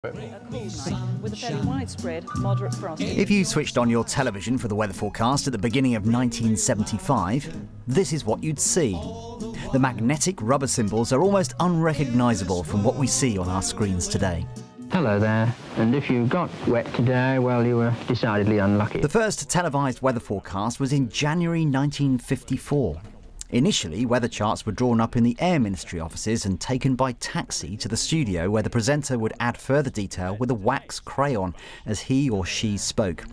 A cool night with a fairly widespread moderate frost. If you switched on your television for the weather forecast at the beginning of 1975, this is what you'd see. The magnetic rubber symbols are almost unrecognisable from what we see on our screens today. Hello there, and if you got wet today, well, you were decidedly unlucky. The first televised weather forecast was in January 1954. Initially, weather charts were drawn up in the Air Ministry offices and taken by taxi to the studio, where the presenter would add further detail with a wax crayon as he or she spoke.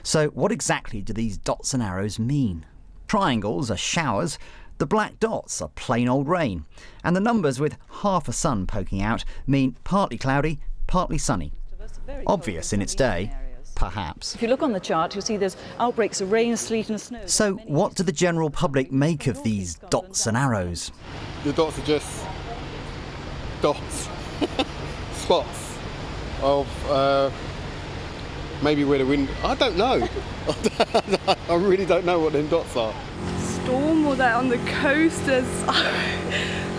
So what exactly do these dots and arrows mean? Triangles are showers, the black dots are plain old rain, and the numbers with half a sun poking out mean partly cloudy, partly sunny. Obvious in its day, perhaps. If you look on the chart, you'll see there's outbreaks of rain, sleet and snow. So what do the general public make of these dots and arrows? The dots are just dots, spots of maybe where the wind... I don't know. I really don't know what them dots are. Storm or that on the coast, I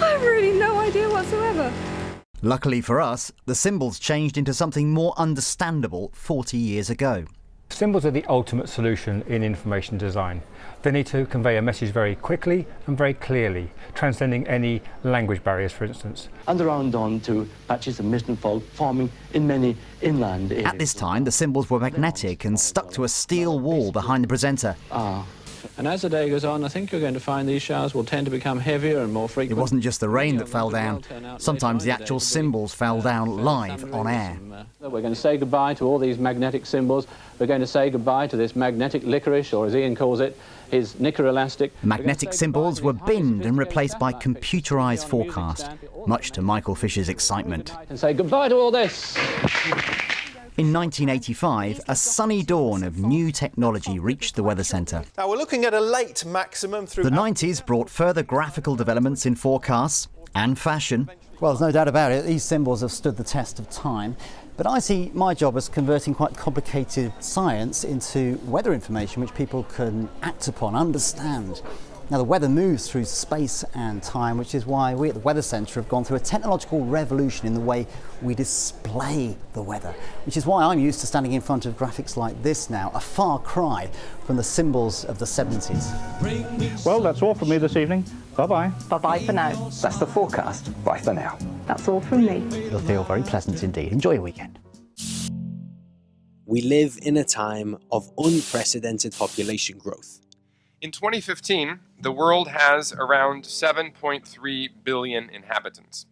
have really no idea whatsoever. Luckily for us, the symbols changed into something more understandable 40 years ago. Symbols are the ultimate solution in information design. They need to convey a message very quickly and very clearly, transcending any language barriers, for instance. And around on to patches of mist and fog forming in many inland areas. At this time, the symbols were magnetic and stuck to a steel wall behind the presenter. And as the day goes on, I think you're going to find these showers will tend to become heavier and more frequent. It wasn't just the rain that fell down. Sometimes the actual symbols fell down live on air. We're going to say goodbye to all these magnetic symbols. We're going to say goodbye to this magnetic licorice, or as Ian calls it, his knicker elastic. Magnetic symbols were binned and replaced by computerised forecast, much to Michael Fisher's excitement. And say goodbye to all this. In 1985, a sunny dawn of new technology reached the Weather Centre. Now we're looking at a late maximum through... The 90s brought further graphical developments in forecasts and fashion. Well, there's no doubt about it, these symbols have stood the test of time. But I see my job as converting quite complicated science into weather information which people can act upon, understand. Now, the weather moves through space and time, which is why we at the Weather Centre have gone through a technological revolution in the way we display the weather, which is why I'm used to standing in front of graphics like this now, a far cry from the symbols of the 70s. Well, that's all from me this evening. Bye-bye. Bye-bye for now. That's the forecast. Bye for now. That's all from me. It'll feel very pleasant indeed. Enjoy your weekend. We live in a time of unprecedented population growth. In 2015, the world has around 7.3 billion inhabitants.